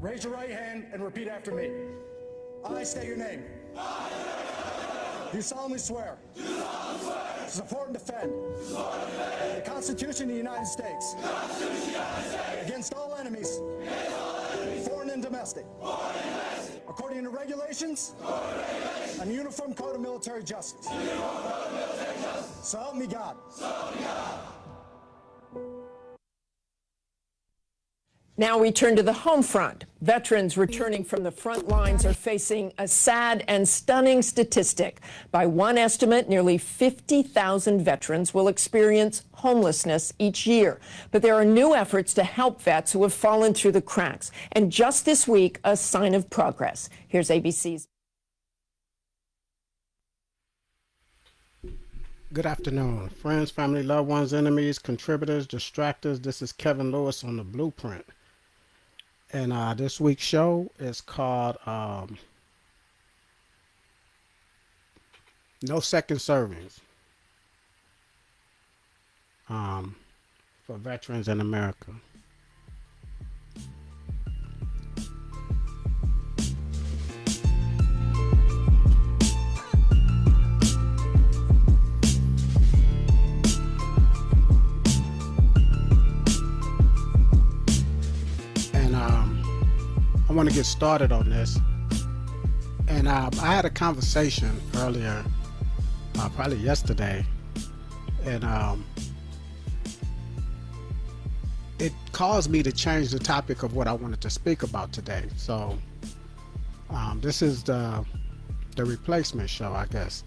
Raise your right hand and repeat after me. I state your name. Do solemnly swear to support and defend the Constitution of the United States against all enemies, foreign and domestic, according to regulations and the Uniform Code of Military Justice. So help me God. Now we turn to the home front. Veterans returning from the front lines are facing a sad and stunning statistic. By one estimate, nearly 50,000 veterans will experience homelessness each year. But there are new efforts to help vets who have fallen through the cracks. And just this week, a sign of progress. Here's ABC's. Good afternoon, friends, family, loved ones, enemies, contributors, distractors. This is Kevin Lewis on the Blueprint. And this week's show is called No Second Servings for veterans in America. I want to get started on this, and I had a conversation earlier, probably yesterday, and it caused me to change the topic of what I wanted to speak about today. So this is the replacement show, I guess.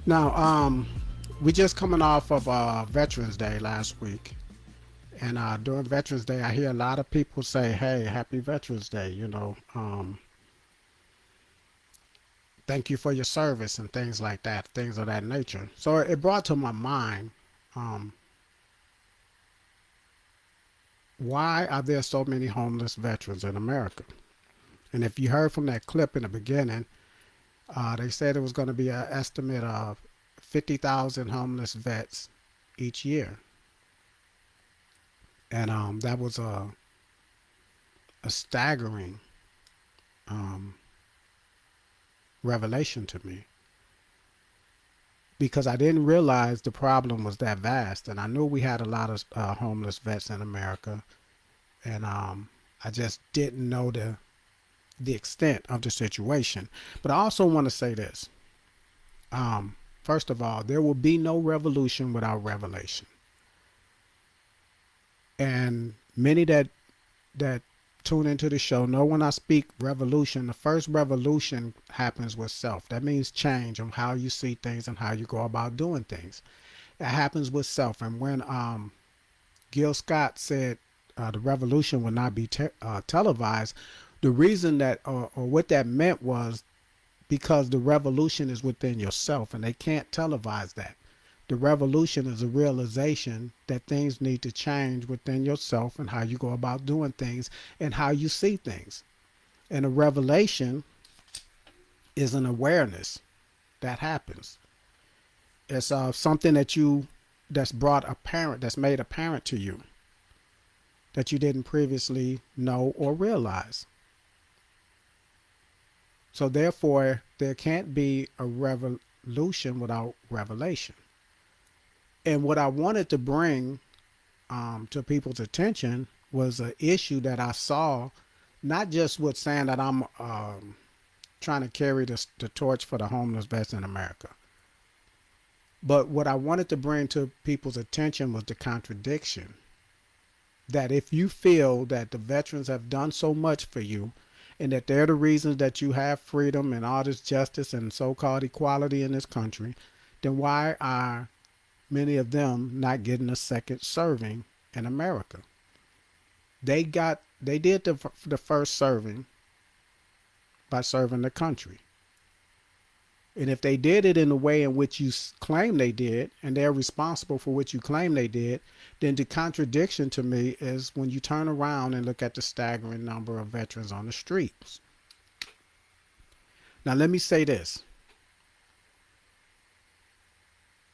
Now we just coming off of Veterans Day last week. And during Veterans Day, I hear a lot of people say, hey, happy Veterans Day, you know. Thank you for your service and things like that, things of that nature. So it brought to my mind, why are there so many homeless veterans in America? And if you heard from that clip in the beginning, they said it was going to be an estimate of 50,000 homeless vets each year. And that was a staggering revelation to me, because I didn't realize the problem was that vast. And I knew we had a lot of homeless vets in America, and I just didn't know the extent of the situation. But I also want to say this. First of all, there will be no revolution without revelation. And many that tune into the show know when I speak revolution, the first revolution happens with self. That means change on how you see things and how you go about doing things. It happens with self. And when Gil Scott said the revolution will not be televised, the reason that or what that meant was because the revolution is within yourself, and they can't televise that. The revolution is a realization that things need to change within yourself and how you go about doing things and how you see things. And a revelation is an awareness that happens. It's something that's brought apparent, that's made apparent to you that you didn't previously know or realize. So therefore, there can't be a revolution without revelation. And what I wanted to bring to people's attention was an issue that I saw, not just with saying that I'm trying to carry the torch for the homeless vets in America, but what I wanted to bring to people's attention was the contradiction. That if you feel that the veterans have done so much for you, and that they're the reasons that you have freedom and all this justice and so-called equality in this country, then why are many of them not getting a second serving in America? They did the first serving by serving the country. And if they did it in the way in which you claim they did, and they're responsible for what you claim they did, then the contradiction to me is when you turn around and look at the staggering number of veterans on the streets. Now, let me say this.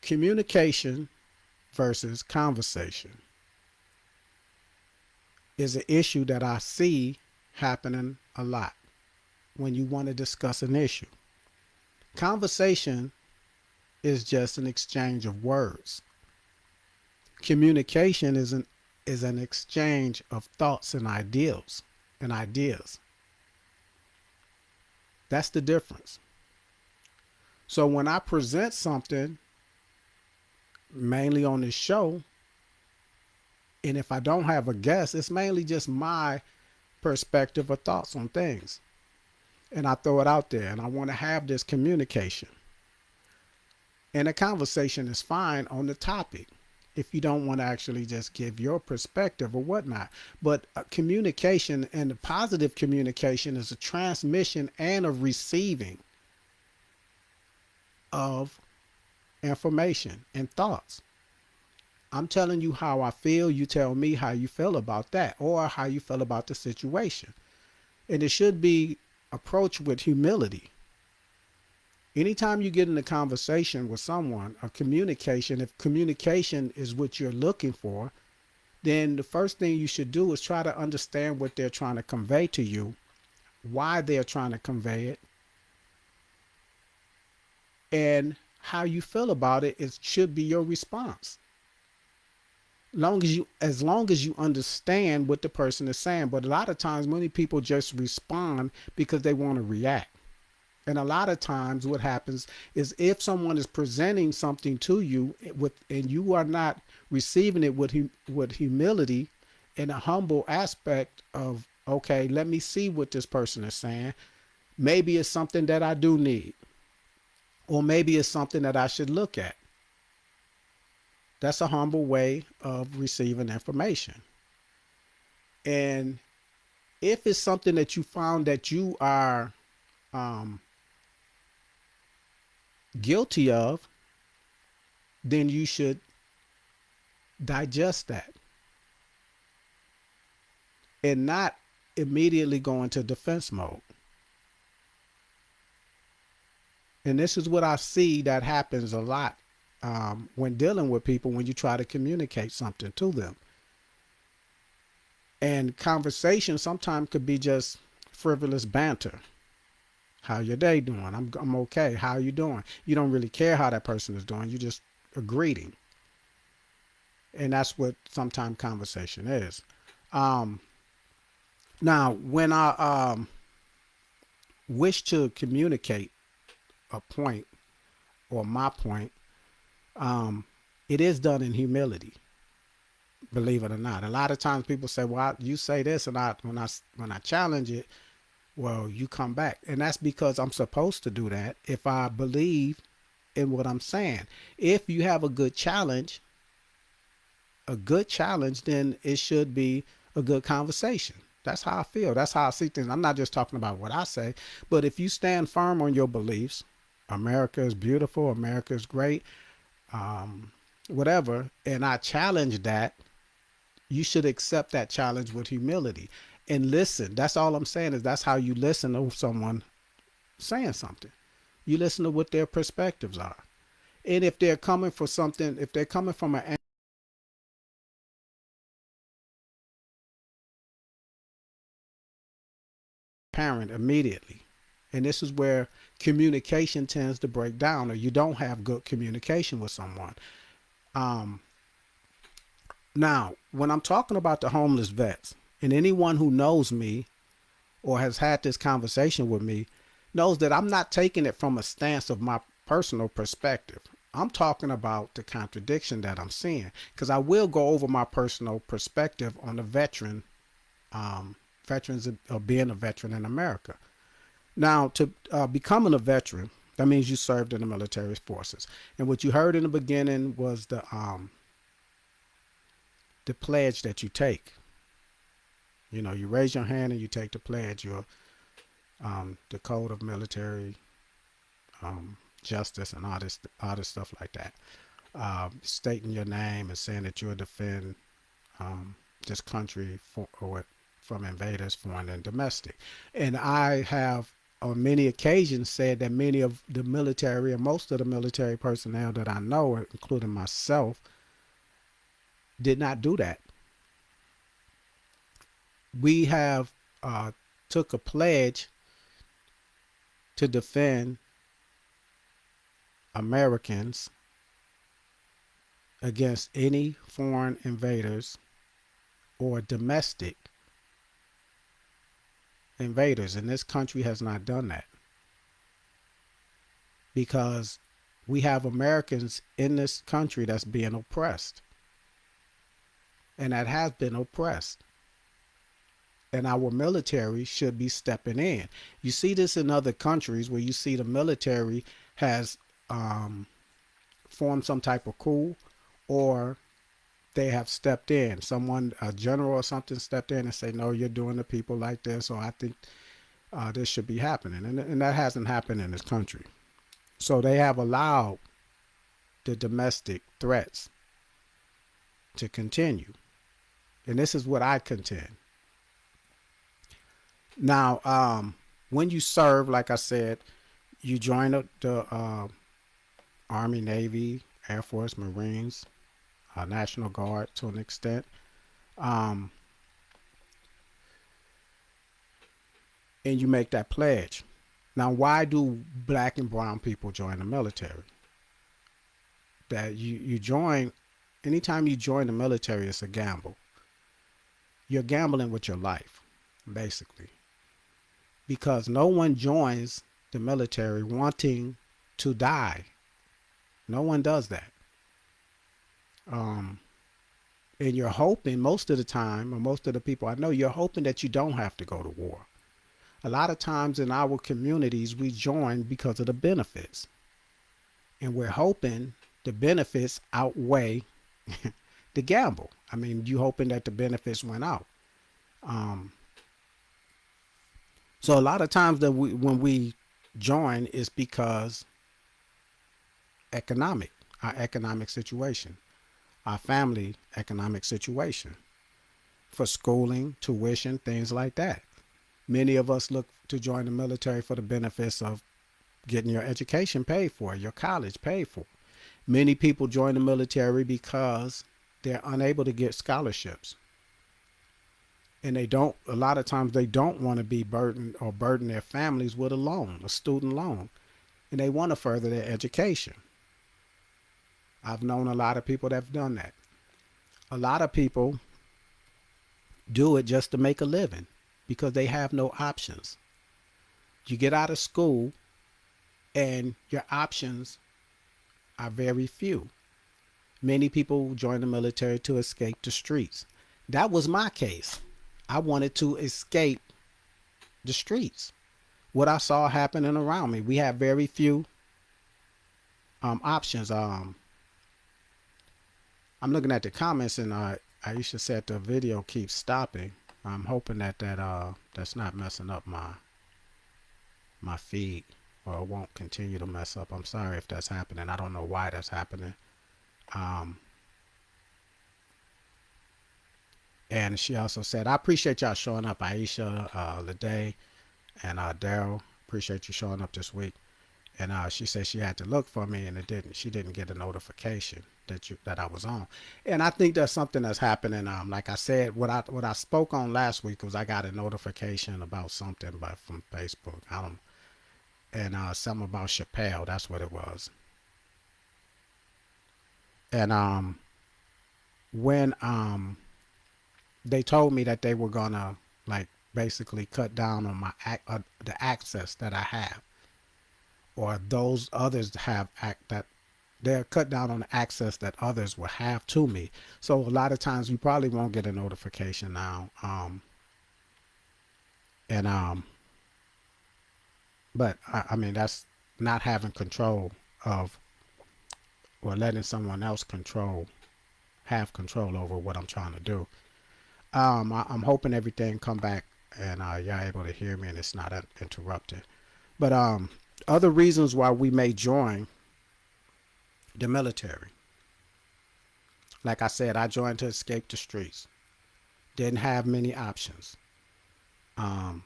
Communication versus conversation is an issue that I see happening a lot when you want to discuss an issue. Conversation is just an exchange of words. Communication is an exchange of thoughts and ideals and ideas. That's the difference. So when I present something, mainly on this show, and if I don't have a guest, it's mainly just my perspective or thoughts on things. And I throw it out there, and I want to have this communication. And a conversation is fine on the topic if you don't want to actually just give your perspective or whatnot. But communication, and the positive communication, is a transmission and a receiving of information and thoughts. I'm telling you how I feel. You tell me how you feel about that, or how you feel about the situation. And it should be approached with humility. Anytime you get in a conversation with someone, a communication, if communication is what you're looking for, then the first thing you should do is try to understand what they're trying to convey to you, why they're trying to convey it, and how you feel about it. It should be your response. As long as you understand what the person is saying. But a lot of times, many people just respond because they want to react. And a lot of times what happens is, if someone is presenting something to you and you are not receiving it with humility and a humble aspect of, okay, let me see what this person is saying. Maybe it's something that I do need, or maybe it's something that I should look at. That's a humble way of receiving information. And if it's something that you found that you are guilty of, then you should digest that and not immediately go into defense mode. And this is what I see that happens a lot when dealing with people, when you try to communicate something to them. And conversation sometimes could be just frivolous banter. How your day doing? I'm okay. How you doing? You don't really care how that person is doing. You just are greeting. And that's what sometimes conversation is. Now, when I wish to communicate a point or my point, it is done in humility. Believe it or not. A lot of times people say, well, you say this, and when I challenge it, well, you come back. And that's because I'm supposed to do that if I believe in what I'm saying. If you have a good challenge, then it should be a good conversation. That's how I feel. That's how I see things. I'm not just talking about what I say, but if you stand firm on your beliefs, America is beautiful, America is great, whatever, and I challenge that, you should accept that challenge with humility and listen. That's all I'm saying, is that's how you listen to someone saying something. You listen to what their perspectives are. And if they're coming for something, if they're coming from an parent immediately, and this is where communication tends to break down, or you don't have good communication with someone. Now, when I'm talking about the homeless vets, and anyone who knows me or has had this conversation with me knows that I'm not taking it from a stance of my personal perspective. I'm talking about the contradiction that I'm seeing, because I will go over my personal perspective on the veterans of being a veteran in America. Now, to becoming a veteran, that means you served in the military forces. And what you heard in the beginning was the pledge that you take. You know, you raise your hand and you take the pledge. You're the code of military justice and all this stuff like that. Stating your name and saying that you'll defend this country from invaders, foreign and domestic. And I have on many occasions said that many of the military, and most of the military personnel that I know, including myself, did not do that. We have took a pledge to defend Americans against any foreign invaders or domestic invaders. And this country has not done that, because we have Americans in this country that's being oppressed, and that has been oppressed. And our military should be stepping in. You see this in other countries where you see the military has formed some type of coup, or they have stepped in. Someone, a general or something, stepped in and say, no, you're doing the people like this, or I think this should be happening. And that hasn't happened in this country. So they have allowed the domestic threats to continue. And this is what I contend. Now, when you serve, like I said, you join the Army, Navy, Air Force, Marines, National Guard to an extent. And you make that pledge. Now, why do black and brown people join the military? That you join, anytime you join the military, it's a gamble. You're gambling with your life, basically. Because no one joins the military wanting to die. No one does that. And you're hoping most of the time, or most of the people I know, you're hoping that you don't have to go to war. A lot of times in our communities, we join because of the benefits. And we're hoping the benefits outweigh the gamble. I mean, you hoping that the benefits went out. So a lot of times that when we join, is because our economic situation, our family economic situation, for schooling, tuition, things like that. Many of us look to join the military for the benefits of getting your education paid for, your college paid for. Many people join the military because they're unable to get scholarships. And a lot of times they don't want to be burdened or burden their families with a student loan. And they want to further their education. I've known a lot of people that have done that. A lot of people do it just to make a living because they have no options. You get out of school and your options are very few. Many people join the military to escape the streets. That was my case. I wanted to escape the streets. What I saw happening around me. We have very few options. I'm looking at the comments, and Aisha said the video keeps stopping. I'm hoping that that's not messing up my feed, or it won't continue to mess up. I'm sorry if that's happening. I don't know why that's happening. And she also said, I appreciate y'all showing up, Aisha, Lede, and Daryl. Appreciate you showing up this week. And she said she had to look for me, and she didn't get a notification that I was on. And I think that's something that's happening. Like I said, what I spoke on last week was I got a notification about something from Facebook. And something about Chappelle. That's what it was. And when they told me that they were gonna basically cut down on the access that I have, or those others have that they're cut down on the access that others will have to me. So a lot of times you probably won't get a notification now. But I mean, that's not having control of, or letting someone else have control over what I'm trying to do. I'm hoping everything come back and you're able to hear me and it's not interrupted. But other reasons why we may join the military. Like I said, I joined to escape the streets. Didn't have many options. And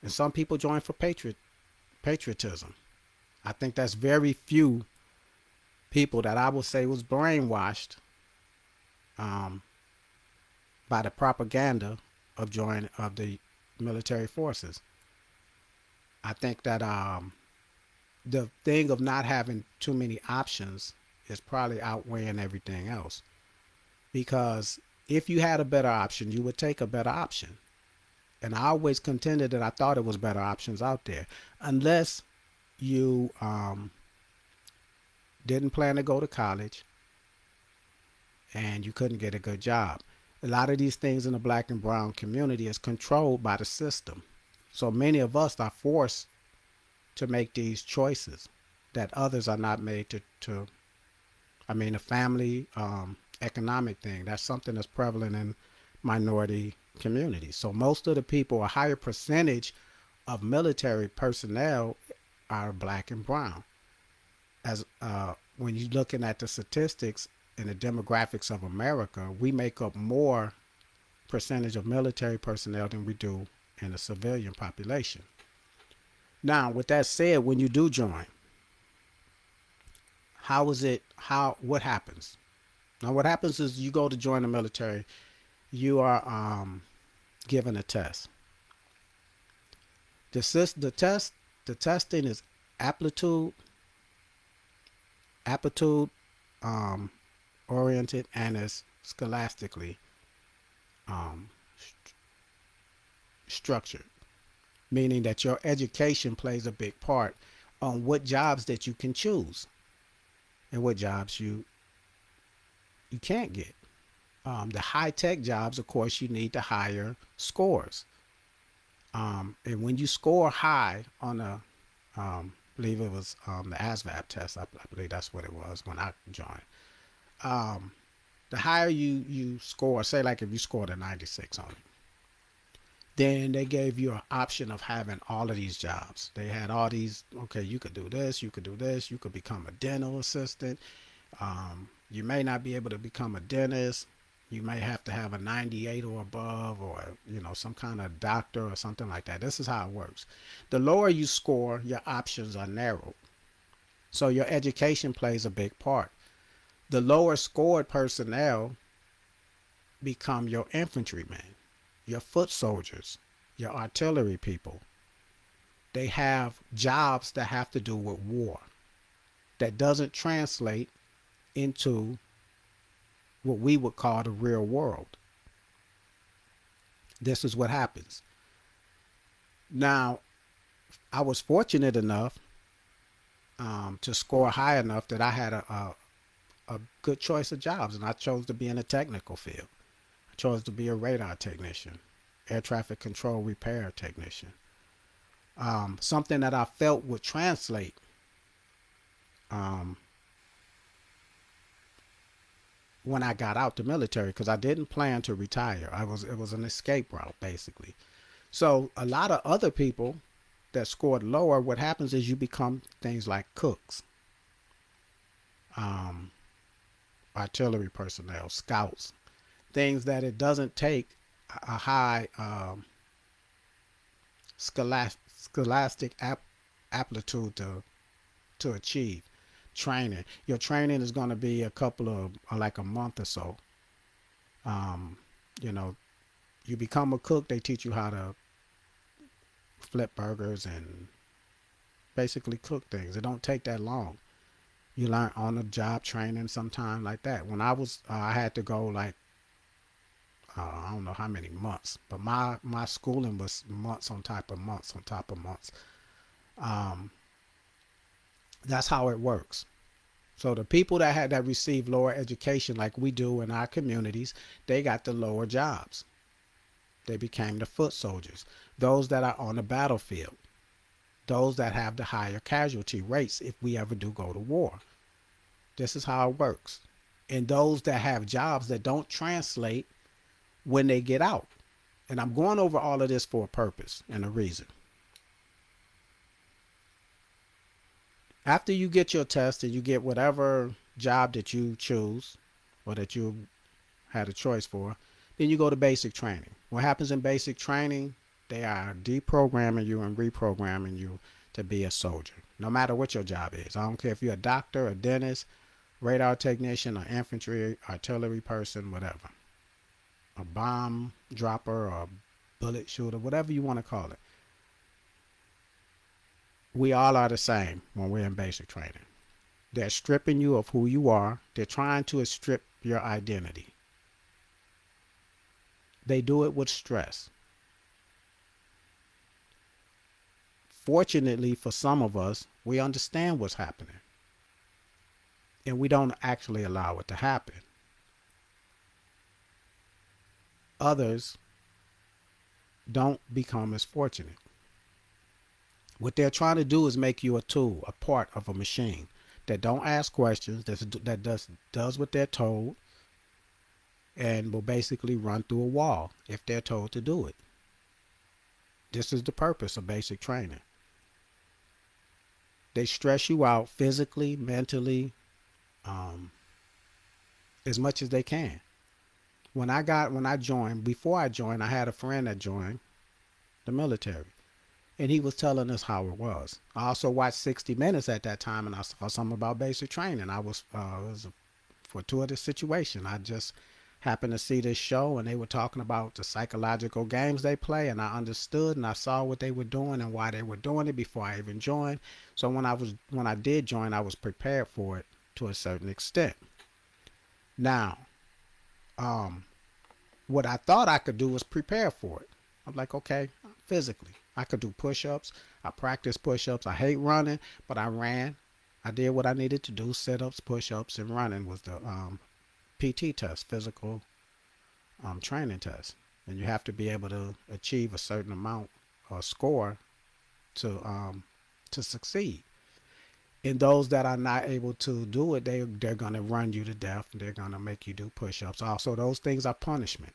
some people join for patriotism. I think that's very few people that I would say was brainwashed by the propaganda of the military forces. I think that the thing of not having too many options is probably outweighing everything else. Because if you had a better option, you would take a better option. And I always contended that I thought it was better options out there, unless you didn't plan to go to college and you couldn't get a good job. A lot of these things in the black and brown community is controlled by the system. So many of us are forced to make these choices that others are not made to the family economic thing. That's something that's prevalent in minority communities. So most of the people, a higher percentage of military personnel are black and brown. As when you're looking at the statistics and the demographics of America, we make up more percentage of military personnel than we do in the civilian population. Now, with that said, when you do join, what happens? Now, what happens is you go to join the military, you are given a test. The testing is aptitude oriented, and is scholastically structured, meaning that your education plays a big part on what jobs that you can choose and what jobs you can't get. The high-tech jobs, of course, you need the higher scores. And when you score high on I believe it was the ASVAB test, I believe that's what it was when I joined. The higher you score, say like if you scored a 96 on it, then they gave you an option of having all of these jobs. They had all these, okay, you could do this, you could do this, you could become a dental assistant. You may not be able to become a dentist. You may have to have a 98 or above, or, some kind of doctor or something like that. This is how it works. The lower you score, your options are narrowed. So your education plays a big part. The lower scored personnel become your infantrymen, your foot soldiers, your artillery people. They have jobs that have to do with war that doesn't translate into what we would call the real world. This is what happens. Now, I was fortunate enough to score high enough that I had a good choice of jobs, and I chose to be in the technical field. I chose to be a radar technician, air traffic control repair technician. Something that I felt would translate when I got out the military, because I didn't plan to retire. It was an escape route, basically. So a lot of other people that scored lower, what happens is you become things like cooks, artillery personnel, scouts, things that it doesn't take a high scholastic aptitude to achieve. Training. Your training is going to be a month or so. You become a cook, they teach you how to flip burgers and basically cook things. It don't take that long. You learn on the job training sometime like that. When I had to go I don't know how many months, but my schooling was months on top of months on top of months. That's how it works. So the people that receive lower education, like we do in our communities, they got the lower jobs. They became the foot soldiers. Those that are on the battlefield. Those that have the higher casualty rates if we ever do go to war. This is how it works. And those that have jobs that don't translate when they get out. And I'm going over all of this for a purpose and a reason. After you get your test and you get whatever job that you choose or that you had a choice for, then you go to basic training. What happens in basic training? They are deprogramming you and reprogramming you to be a soldier, no matter what your job is. I don't care if you're a doctor, a dentist, radar technician, or infantry, artillery person, whatever. A bomb dropper or bullet shooter, whatever you want to call it. We all are the same when we're in basic training. They're stripping you of who you are. They're trying to strip your identity. They do it with stress. Fortunately for some of us, we understand what's happening. And we don't actually allow it to happen. Others don't become as fortunate. What they're trying to do is make you a tool, a part of a machine that don't ask questions, that does what they're told, and will basically run through a wall if they're told to do it. This is the purpose of basic training. They stress you out physically, mentally, as much as they can. Before I joined, I had a friend that joined the military, and he was telling us how it was. I also watched 60 Minutes at that time, and I saw something about basic training. It was a fortuitous situation. I just happened to see this show, and they were talking about the psychological games they play, and I understood and I saw what they were doing and why they were doing it before I even joined. So when I did join, I was prepared for it to a certain extent. Now, what I thought I could do was prepare for it. I'm like, okay, physically, I could do push-ups. I practiced push-ups. I hate running, but I ran. I did what I needed to do: sit-ups, push-ups, and running was the PT test, physical training test. And you have to be able to achieve a certain amount or score to succeed. And those that are not able to do it, they're going to run you to death. They're going to make you do push-ups. Also, those things are punishment.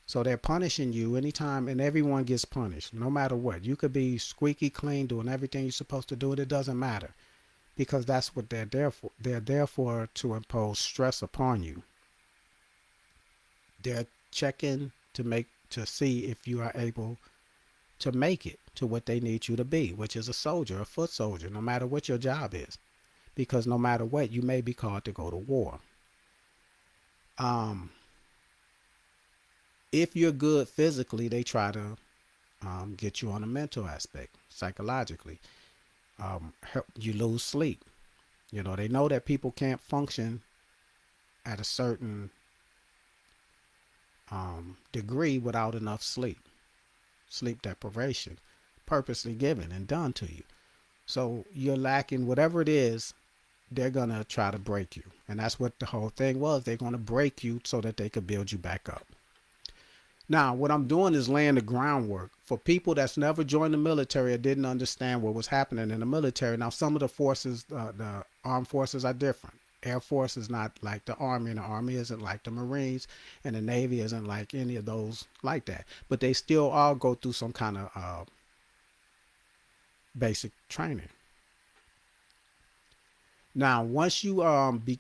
So they're punishing you anytime, and everyone gets punished, no matter what. You could be squeaky clean, doing everything you're supposed to do, and it doesn't matter, because that's what they're there for. They're there for to impose stress upon you. They're checking to see if you are able to make it to what they need you to be, which is a soldier, a foot soldier, no matter what your job is, because no matter what, you may be called to go to war. If you're good physically, they try to get you on a mental aspect, psychologically. You lose sleep. They know that people can't function at a certain degree without enough sleep. Sleep deprivation, purposely given and done to you. So you're lacking whatever it is, they're going to try to break you. And that's what the whole thing was. They're going to break you so that they could build you back up. Now, what I'm doing is laying the groundwork for people that's never joined the military or didn't understand what was happening in the military. Now, some of the forces, the armed forces are different. Air Force is not like the Army, and the Army isn't like the Marines, and the Navy isn't like any of those like that. But they still all go through some kind of basic training. Now, once you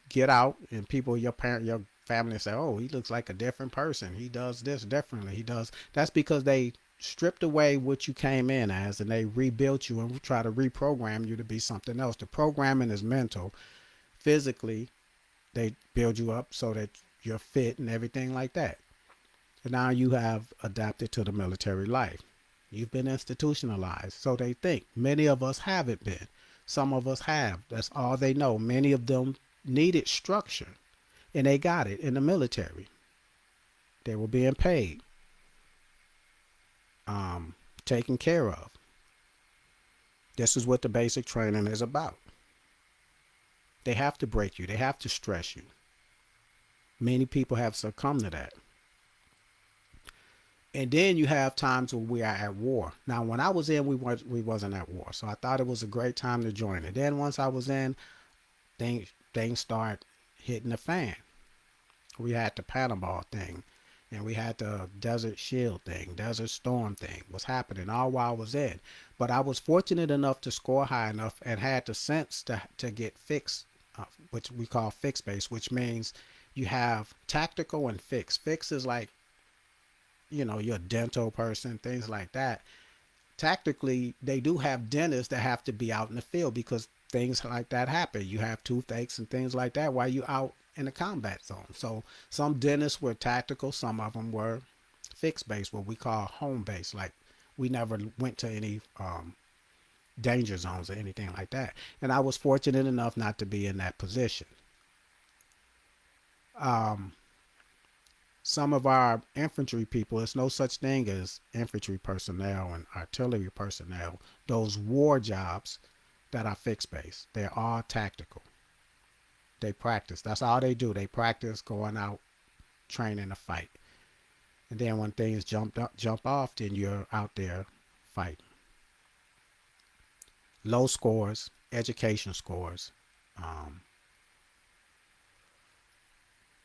get out, and your family say, oh, he looks like a different person, he does this differently, that's because they stripped away what you came in as, and they rebuilt you and try to reprogram you to be something else. The programming is mental. Physically, they build you up so that you're fit and everything like that. And now you have adapted to the military life. You've been institutionalized, so they think. Many of us haven't been. Some of us have. That's all they know. Many of them needed structure, and they got it in the military. They were being paid, taken care of. This is what the basic training is about. They have to break you. They have to stress you. Many people have succumbed to that. And then you have times where we are at war. Now, when I was in, we wasn't at war, so I thought it was a great time to join it. Then once I was in, things start hitting the fan. We had the Panama thing, and we had the Desert Shield thing, Desert Storm thing was happening all while I was in. But I was fortunate enough to score high enough and had the sense to get fixed, which we call fixed base, which means you have tactical and fixed. Fixed is like, you're a dental person, things like that. Tactically, they do have dentists that have to be out in the field because things like that happen. You have toothaches and things like that while you're out in the combat zone. So some dentists were tactical, some of them were fixed base, what we call home base. Like we never went to any danger zones or anything like that. And I was fortunate enough not to be in that position. Some of our infantry people, there's no such thing as infantry personnel and artillery personnel. Those war jobs that are fixed base, they're all tactical. They practice. That's all they do. They practice going out, training to fight. And then when things jump off, then you're out there fighting. Low scores, education scores,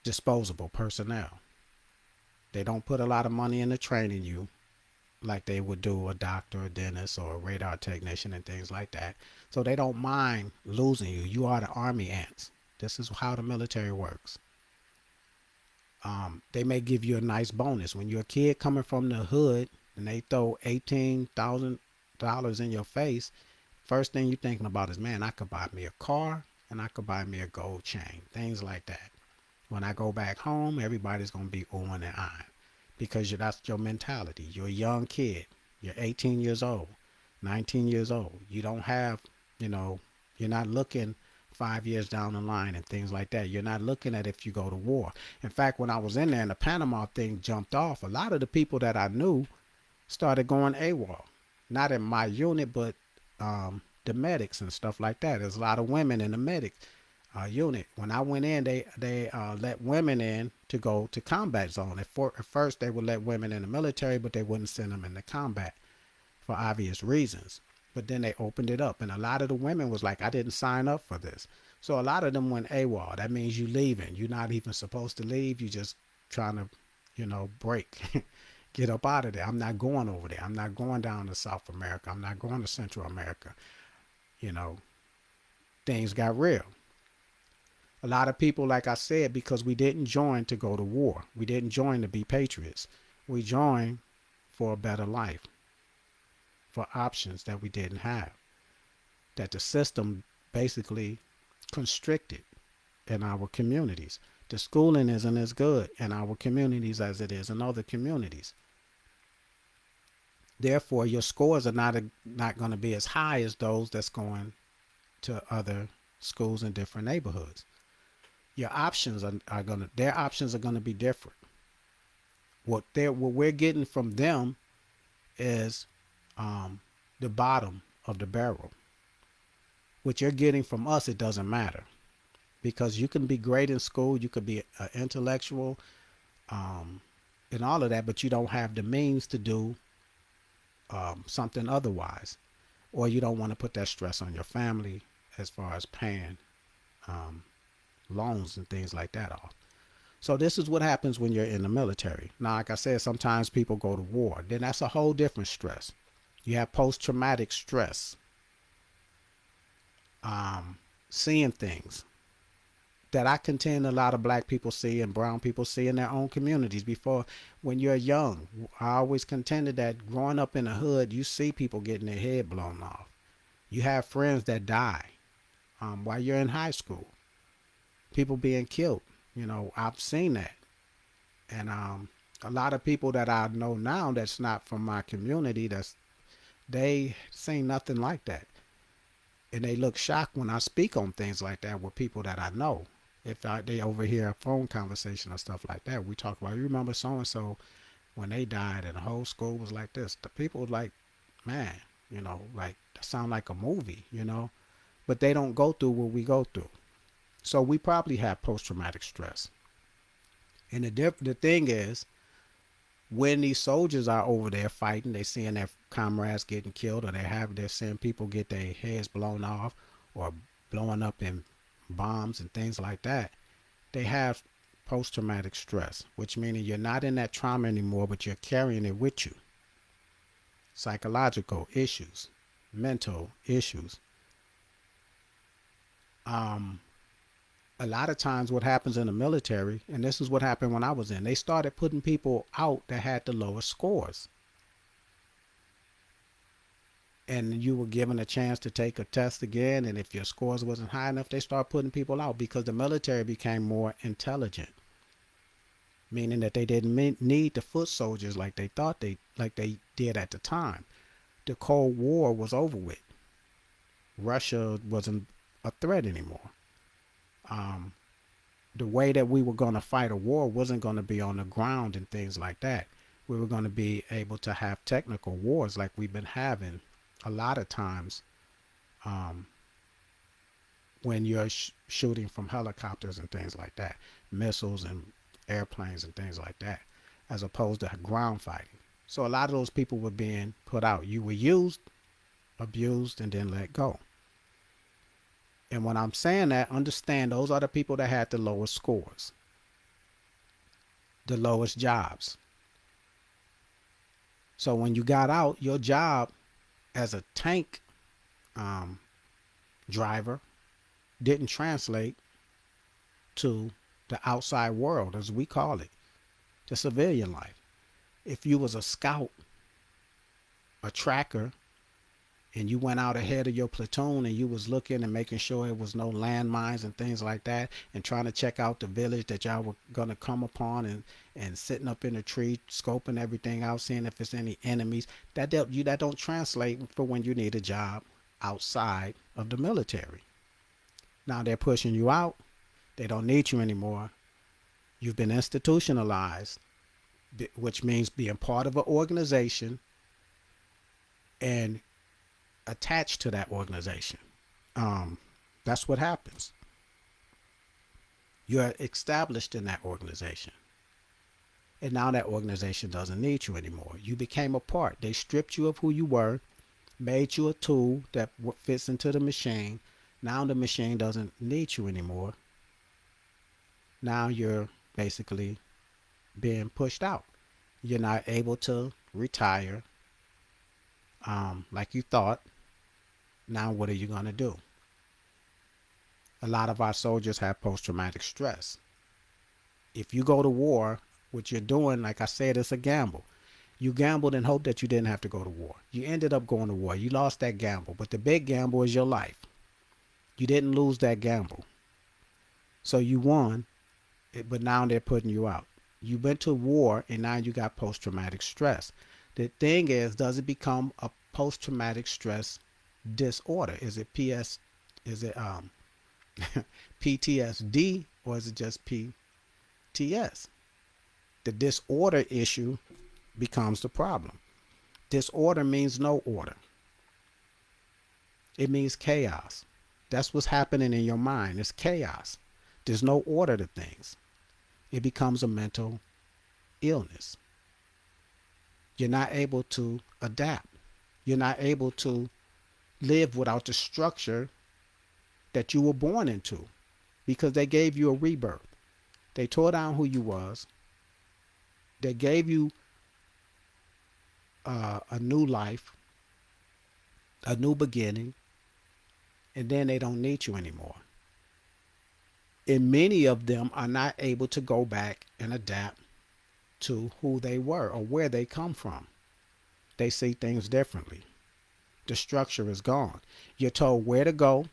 disposable personnel. They don't put a lot of money into training you like they would do a doctor, a dentist, or a radar technician and things like that. So they don't mind losing you. You are the army ants. This is how the military works. They may give you a nice bonus. When you're a kid coming from the hood and they throw $18,000 in your face, first thing you're thinking about is, man, I could buy me a car and I could buy me a gold chain, things like that. When I go back home, everybody's going to be oohing and eyeing because that's your mentality. You're a young kid. You're 18 years old, 19 years old. You don't have, you're not looking 5 years down the line and things like that. You're not looking at if you go to war. In fact, when I was in there and the Panama thing jumped off, a lot of the people that I knew started going AWOL. Not in my unit, but the medics and stuff like that. There's a lot of women in the medic unit. When I went in, they let women in to go to combat zone. At first, they would let women in the military, but they wouldn't send them into combat for obvious reasons. But then they opened it up, and a lot of the women was like, I didn't sign up for this. So a lot of them went AWOL. That means you leaving. You're not even supposed to leave. You just trying to, break, get up out of there. I'm not going over there. I'm not going down to South America. I'm not going to Central America. Things got real. A lot of people, like I said, because we didn't join to go to war. We didn't join to be patriots. We joined for a better life, for options that we didn't have, that the system basically constricted in our communities. The schooling isn't as good in our communities as it is in other communities. Therefore, your scores are not going to be as high as those that's going to other schools in different neighborhoods. Your options their options are going to be different. What we're getting from them is the bottom of the barrel. What you're getting from us, it doesn't matter, because you can be great in school, you could be an intellectual, and all of that, but you don't have the means to do something otherwise, or you don't want to put that stress on your family as far as paying loans and things like that off. So this is what happens when you're in the military. Now, like I said, sometimes people go to war. Then that's a whole different stress. You have post-traumatic stress. Seeing things that I contend a lot of black people see and brown people see in their own communities. Before, when you're young, I always contended that growing up in the hood, you see people getting their head blown off. You have friends that die while you're in high school. People being killed. I've seen that. And a lot of people that I know now that's not from my community, they seen nothing like that. And they look shocked when I speak on things like that with people that I know. If they overhear a phone conversation or stuff like that, we talk about, you remember so-and-so when they died and the whole school was like this. The people was like, man, like that sound like a movie, but they don't go through what we go through. So we probably have post-traumatic stress. And the thing is, when these soldiers are over there fighting, they seeing their comrades getting killed, or they're seeing people get their heads blown off or blowing up in bombs and things like that. They have post-traumatic stress, which means you're not in that trauma anymore, but you're carrying it with you. Psychological issues, mental issues. A lot of times what happens in the military, and this is what happened when I was in, they started putting people out that had the lowest scores. And you were given a chance to take a test again, and if your scores wasn't high enough, they started putting people out because the military became more intelligent. meaning that they didn't need the foot soldiers like they thought they did at the time. The Cold War was over with. Russia wasn't a threat anymore. The way that we were going to fight a war wasn't going to be on the ground and things like that. We were going to be able to have technical wars like we've been having a lot of times when you're shooting from helicopters and things like that, missiles and airplanes and things like that, as opposed to ground fighting. So a lot of those people were being put out. You were used, abused, and then let go. And when I'm saying that, understand those are the people that had the lowest scores, the lowest jobs. So when you got out, your job as a tank driver didn't translate to the outside world, as we call it, the civilian life. If you was a scout, a tracker, and you went out ahead of your platoon and you was looking and making sure there was no landmines and things like that, and trying to check out the village that y'all were going to come upon, and sitting up in a tree scoping everything out, seeing if there's any enemies, that don't translate for when you need a job outside of the military. Now they're pushing you out. They don't need you anymore. You've been institutionalized, which means being part of an organization and attached to that organization. That's what happens. You're established in that organization. And now that organization doesn't need you anymore. You became a part. They stripped you of who you were, made you a tool that fits into the machine. Now the machine doesn't need you anymore. Now you're basically being pushed out. You're not able to retire like you thought. Now what are you going to do? A lot of our soldiers have post-traumatic stress. If you go to war, what you're doing, like I said, it's a gamble. You gambled and hoped that you didn't have to go to war. You ended up going to war. You lost that gamble. But the big gamble is your life. You didn't lose that gamble. So you won, but now they're putting you out. You went to war and now you got post-traumatic stress. The thing is, does it become a post-traumatic stress disorder? Is it PTSD, or is it just PTS? The disorder issue becomes the problem. Disorder means no order. It means chaos. That's what's happening in your mind. It's chaos. There's no order to things. It becomes a mental illness. You're not able to adapt. You're not able to live without the structure that you were born into, because they gave you a rebirth. They tore down who you was. They gave you a new life, a new beginning, and then they don't need you anymore. And many of them are not able to go back and adapt to who they were or where they come from. They see things differently. The structure is gone. You're told where to go,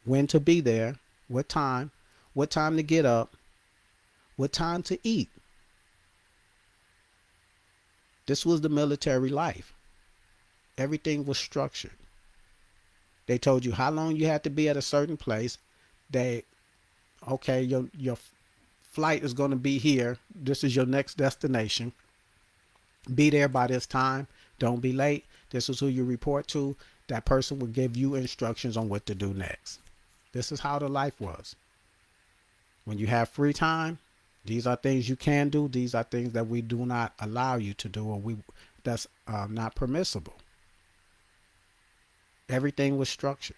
when to be there, what time to get up, what time to eat. This was the military life. Everything was structured. They told you how long you had to be at a certain place. Your flight is going to be here. This is your next destination. Be there by this time. Don't be late. This is who you report to. That person will give you instructions on what to do next. This is how the life was. When you have free time, these are things you can do. These are things that we do not allow you to do, or that's not permissible. Everything was structured.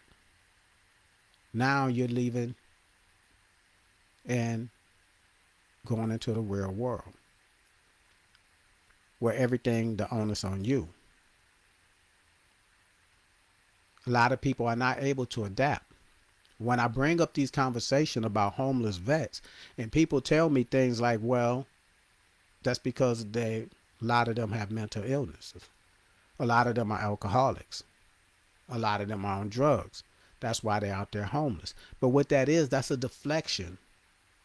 Now you're leaving and going into the real world, where everything, the onus on you. A lot of people are not able to adapt. When I bring up these conversations about homeless vets, and people tell me things like, well, that's because a lot of them have mental illnesses. A lot of them are alcoholics. A lot of them are on drugs. That's why they're out there homeless. But what that is, that's a deflection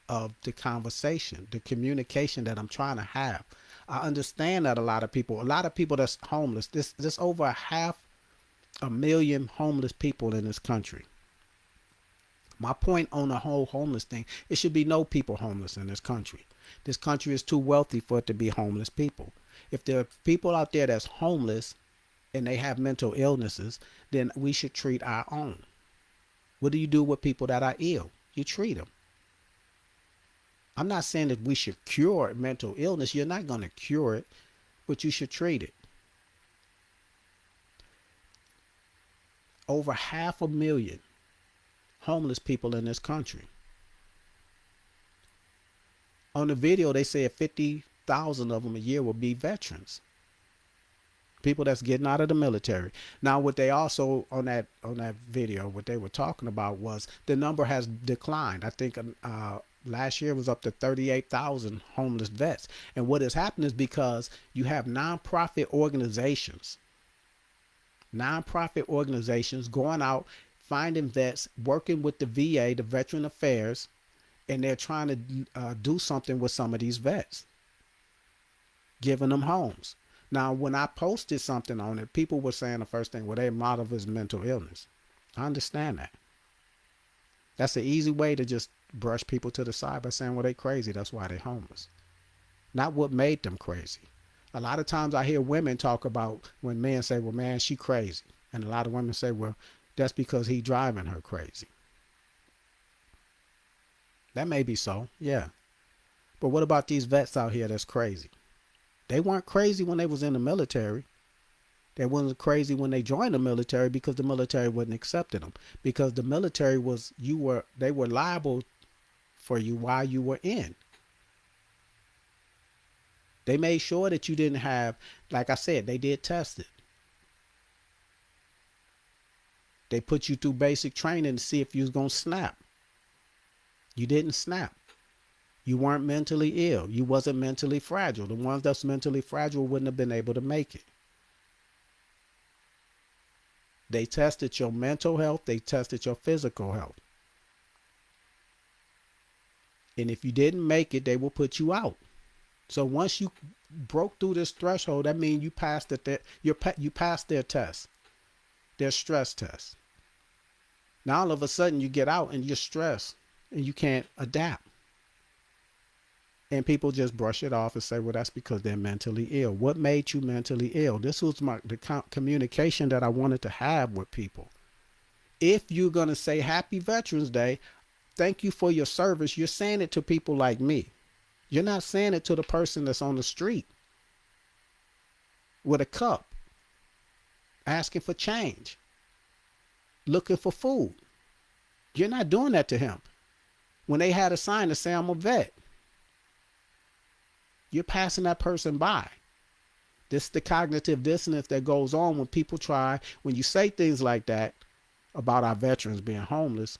of the conversation, the communication that I'm trying to have. I understand that a lot of people that's homeless, there's over 500,000 homeless people in this country. My point on the whole homeless thing, it should be no people homeless in this country. This country is too wealthy for it to be homeless people. If there are people out there that's homeless and they have mental illnesses, then we should treat our own. What do you do with people that are ill? You treat them. I'm not saying that we should cure mental illness. You're not going to cure it, but you should treat it. Over 500,000 homeless people in this country. On the video, they said 50,000 of them a year will be veterans. People that's getting out of the military. Now, what they also on that video, what they were talking about was the number has declined. I think last year was up to 38,000 homeless vets. And what has happened is because you have nonprofit organizations going out, finding vets, working with the VA, the Veteran Affairs, and they're trying to do something with some of these vets, giving them homes. Now, when I posted something on it, people were saying the first thing, well, their model is mental illness. I understand that. That's an easy way to just brush people to the side by saying, well, they crazy, that's why they're homeless. Not what made them crazy. A lot of times I hear women talk about when men say, well, man, she crazy. And a lot of women say, well, that's because he driving her crazy. That may be so, yeah. But what about these vets out here that's crazy? They weren't crazy when they was in the military. They wasn't crazy when they joined the military because the military wasn't accepting them. Because the military they were liable for you while you were in. They made sure that you didn't have, like I said, they did test it. They put you through basic training to see if you was going to snap. You didn't snap. You weren't mentally ill. You wasn't mentally fragile. The ones that's mentally fragile wouldn't have been able to make it. They tested your mental health. They tested your physical health. And if you didn't make it, they will put you out. So once you broke through this threshold, that means you passed you passed their test. Their stress test. Now all of a sudden you get out and you're stressed and you can't adapt. And people just brush it off and say, well, that's because they're mentally ill. What made you mentally ill? This was the communication that I wanted to have with people. If you're going to say Happy Veterans Day, thank you for your service, you're saying it to people like me. You're not saying it to the person that's on the street with a cup, asking for change, looking for food. You're not doing that to him. When they had a sign to say, I'm a vet, you're passing that person by. This is the cognitive dissonance that goes on when you say things like that about our veterans being homeless.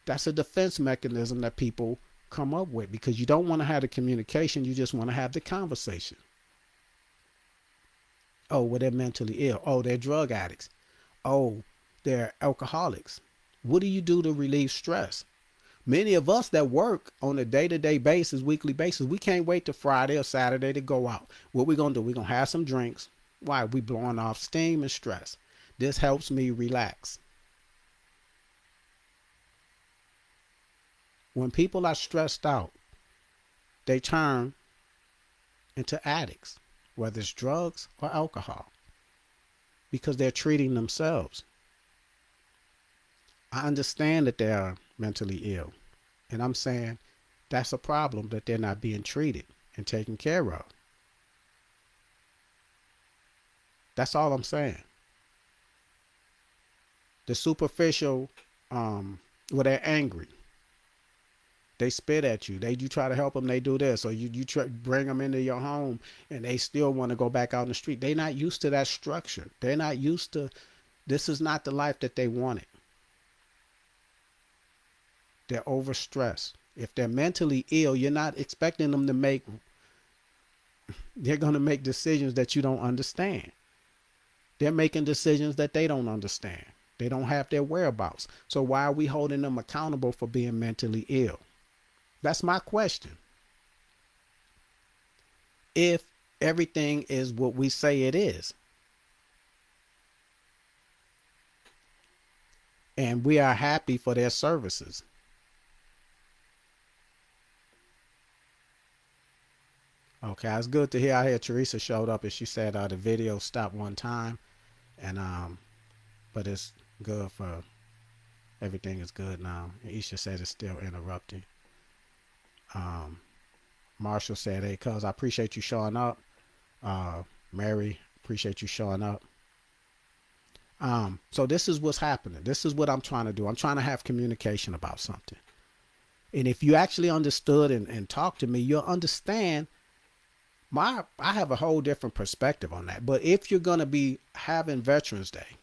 That's a defense mechanism that people come up with because you don't want to have the communication. You just want to have the conversation. Oh, well, they're mentally ill. Oh, they're drug addicts. Oh, they're alcoholics. What do you do to relieve stress? Many of us that work on a day-to-day basis, weekly basis, we can't wait till Friday or Saturday to go out. What we're going to do, we're going to have some drinks. Why? We blowing off steam and stress. This helps me relax. When people are stressed out, they turn into addicts, whether it's drugs or alcohol, because they're treating themselves. I understand that they are mentally ill, and I'm saying that's a problem that they're not being treated and taken care of. That's all I'm saying. The superficial, they're angry. They spit at you. You try to help them, they do this. Or you bring them into your home and they still want to go back out in the street. They're not used to that structure. They're not used to, this is not the life that they wanted. They're overstressed. If they're mentally ill, you're not expecting them to they're going to make decisions that you don't understand. They're making decisions that they don't understand. They don't have their whereabouts. So why are we holding them accountable for being mentally ill? That's my question. If everything is what we say it is, and we are happy for their services. Okay, it's good to hear. I heard Teresa showed up and she said the video stopped one time, and but it's good for everything is good now. Isha said it's still interrupting. Marshall said, "Hey, cuz, I appreciate you showing up." Mary, appreciate you showing up. So this is what's happening. This is what I'm trying to do. I'm trying to have communication about something. And if you actually understood and talked to me, you'll understand I have a whole different perspective on that. But if you're going to be having Veterans Day,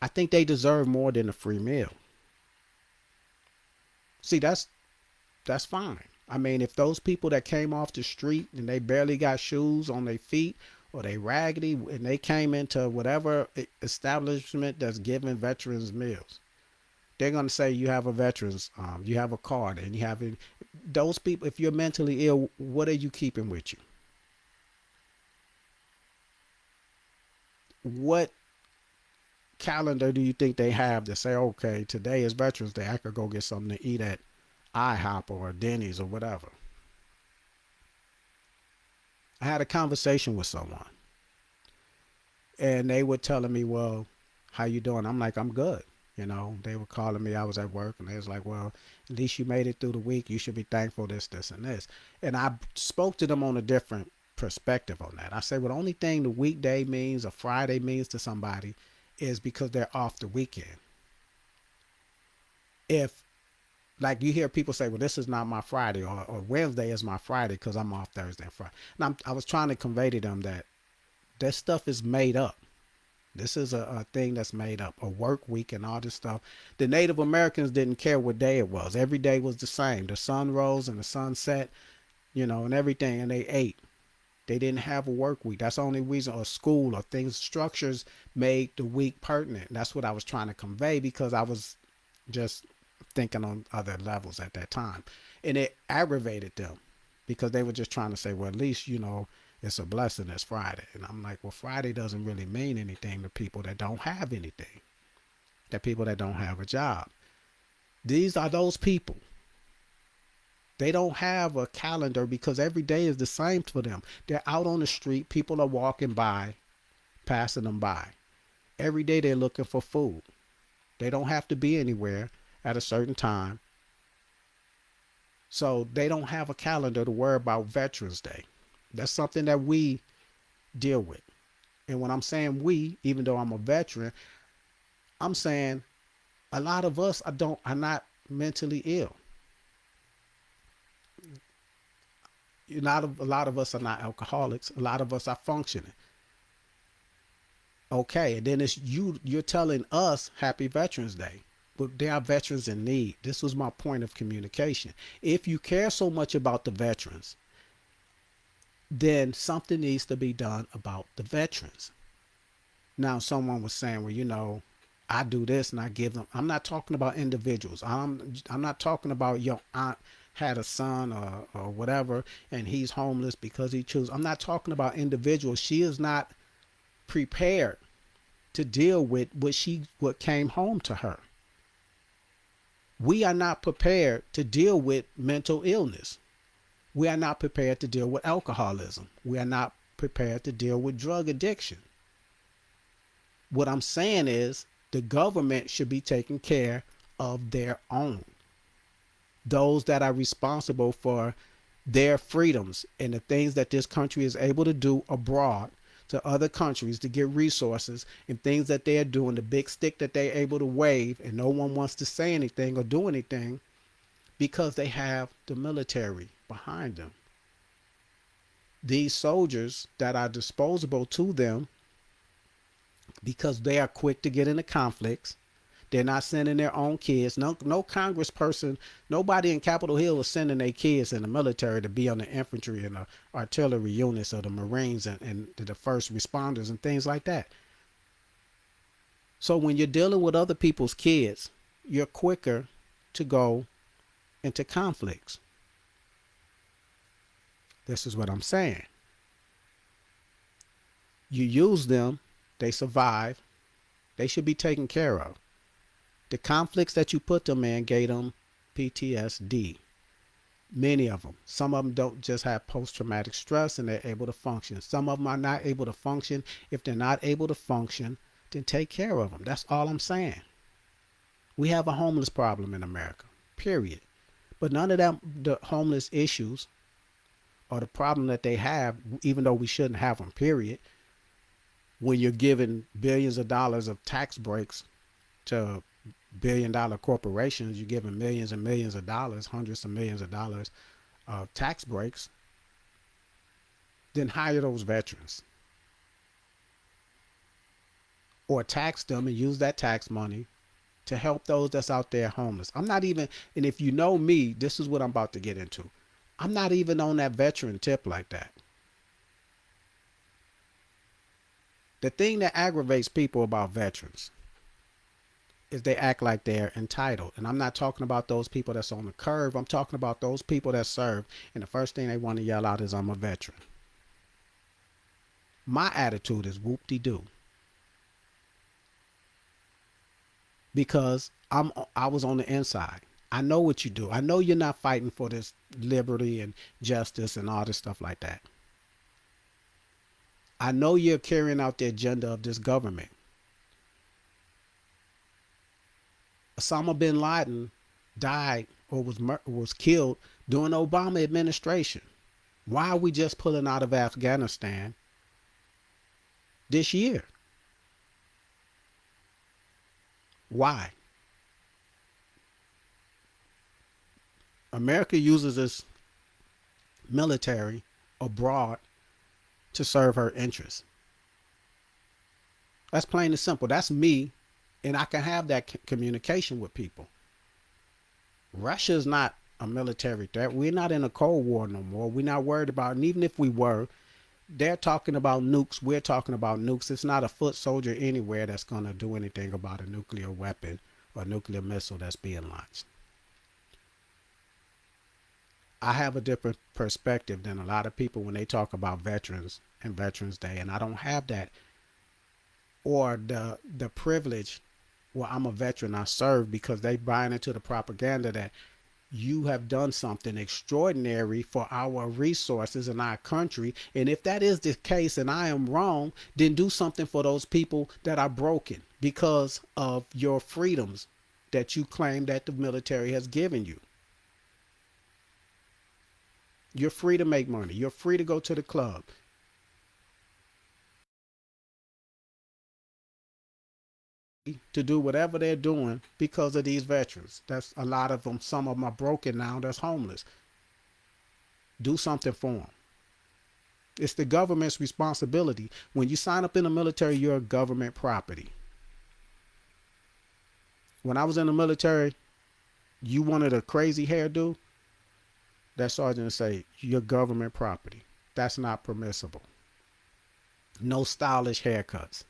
I think they deserve more than a free meal. See, that's fine. I mean, if those people that came off the street and they barely got shoes on their feet or they raggedy and they came into whatever establishment that's giving veterans meals, they're going to say you have a veterans, you have a card, and you have those people. If you're mentally ill, what are you keeping with you? What calendar do you think they have to say, okay, today is Veterans Day, I could go get something to eat at IHOP or Denny's or whatever? I had a conversation with someone and they were telling me, well, how you doing? I'm like, I'm good. You know, they were calling me. I was at work and they was like, well, at least you made it through the week. You should be thankful this, and this. And I spoke to them on a different perspective on that. I said, well, the only thing the weekday means or Friday means to somebody is because they're off the weekend. If, like, you hear people say, well, this is not my Friday, or Wednesday is my Friday because I'm off Thursday and Friday. And I was trying to convey to them that that stuff is made up. This is a thing that's made up, a work week and all this stuff. The Native Americans didn't care what day it was. Every day was the same. The sun rose and the sun set, you know, and everything, and they ate. They didn't have a work week. That's the only reason, or school or things, structures made the week pertinent. That's what I was trying to convey because I was just thinking on other levels at that time. And it aggravated them because they were just trying to say, well, at least, you know, it's a blessing it's Friday. And I'm like, well, Friday doesn't really mean anything to people that don't have anything, that people that don't have a job. These are those people. They don't have a calendar because every day is the same for them. They're out on the street. People are walking by, passing them by. Every day they're looking for food. They don't have to be anywhere at a certain time. So they don't have a calendar to worry about Veterans Day. That's something that we deal with. And when I'm saying we, even though I'm a veteran, I'm saying a lot of us are not mentally ill. A lot of us are not alcoholics. A lot of us are functioning. Okay, and then it's you're telling us Happy Veterans Day. But there are veterans in need. This was my point of communication. If you care so much about the veterans, then something needs to be done about the veterans. Now, someone was saying, well, you know, I do this and I give them. I'm not talking about individuals. I'm not talking about your aunt had a son or whatever and he's homeless because he chose. I'm not talking about individuals. She is not prepared to deal with what came home to her. We are not prepared to deal with mental illness. We are not prepared to deal with alcoholism. We are not prepared to deal with drug addiction. What I'm saying is the government should be taking care of their own. Those that are responsible for their freedoms and the things that this country is able to do abroad to other countries to get resources and things that they're doing, the big stick that they're able to wave, and no one wants to say anything or do anything because they have the military behind them. These soldiers that are disposable to them because they are quick to get into conflicts. They're not sending their own kids. No congressperson, nobody in Capitol Hill is sending their kids in the military to be on the infantry and the artillery units or the Marines and the first responders and things like that. So when you're dealing with other people's kids, you're quicker to go into conflicts. This is what I'm saying. You use them, they survive, they should be taken care of. The conflicts that you put them in gave them PTSD. Many of them. Some of them don't just have post-traumatic stress and they're able to function. Some of them are not able to function. If they're not able to function, then take care of them. That's all I'm saying. We have a homeless problem in America, period. But none of them, the homeless issues or the problem that they have, even though we shouldn't have them, period, when you're giving billions of dollars of tax breaks to billion-dollar corporations, you're giving millions and millions of dollars, hundreds of millions of dollars of tax breaks, then hire those veterans. Or tax them and use that tax money to help those that's out there homeless. I'm not even, and if you know me, this is what I'm about to get into. I'm not even on that veteran tip like that. The thing that aggravates people about veterans is they act like they're entitled. And I'm not talking about those people that's on the curve. I'm talking about those people that serve. And the first thing they want to yell out is, I'm a veteran. My attitude is whoop-de-doo. Because I was on the inside. I know what you do. I know you're not fighting for this liberty and justice and all this stuff like that. I know you're carrying out the agenda of this government. Osama bin Laden died or was killed during the Obama administration. Why are we just pulling out of Afghanistan this year? Why? America uses its military abroad to serve her interests. That's plain and simple. That's me, and I can have that communication with people. Russia is not a military threat. We're not in a Cold War no more. We're not worried about it. And even if we were, they're talking about nukes. We're talking about nukes. It's not a foot soldier anywhere that's going to do anything about a nuclear weapon or nuclear missile that's being launched. I have a different perspective than a lot of people when they talk about veterans and Veterans Day, and I don't have that, or the privilege. Well, I'm a veteran, I serve, because they buying into the propaganda that you have done something extraordinary for our resources in our country. And if that is the case and I am wrong, then do something for those people that are broken because of your freedoms that you claim that the military has given you. You're free to make money. You're free to go to the club. To do whatever they're doing because of these veterans. That's a lot of them. Some of them are broken now. That's homeless. Do something for them. It's the government's responsibility. When you sign up in the military, you're government property. When I was in the military, you wanted a crazy hairdo, that sergeant would say, you're government property. That's not permissible. No stylish haircuts.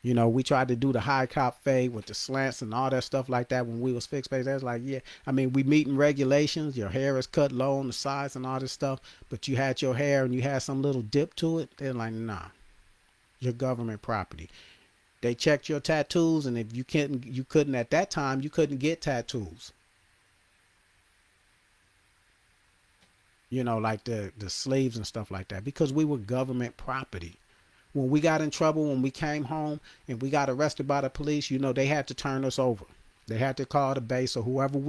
You know, we tried to do the high cop fade with the slants and all that stuff like that when we was fixed base. That's like, yeah, I mean, we meeting regulations. Your hair is cut low on the sides and all this stuff, but you had your hair and you had some little dip to it. They're like, nah, you're government property. They checked your tattoos, and if you couldn't at that time, you couldn't get tattoos. You know, like the sleeves and stuff like that, because we were government property. When we got in trouble, when we came home and we got arrested by the police, you know, they had to turn us over. They had to call the base or whoever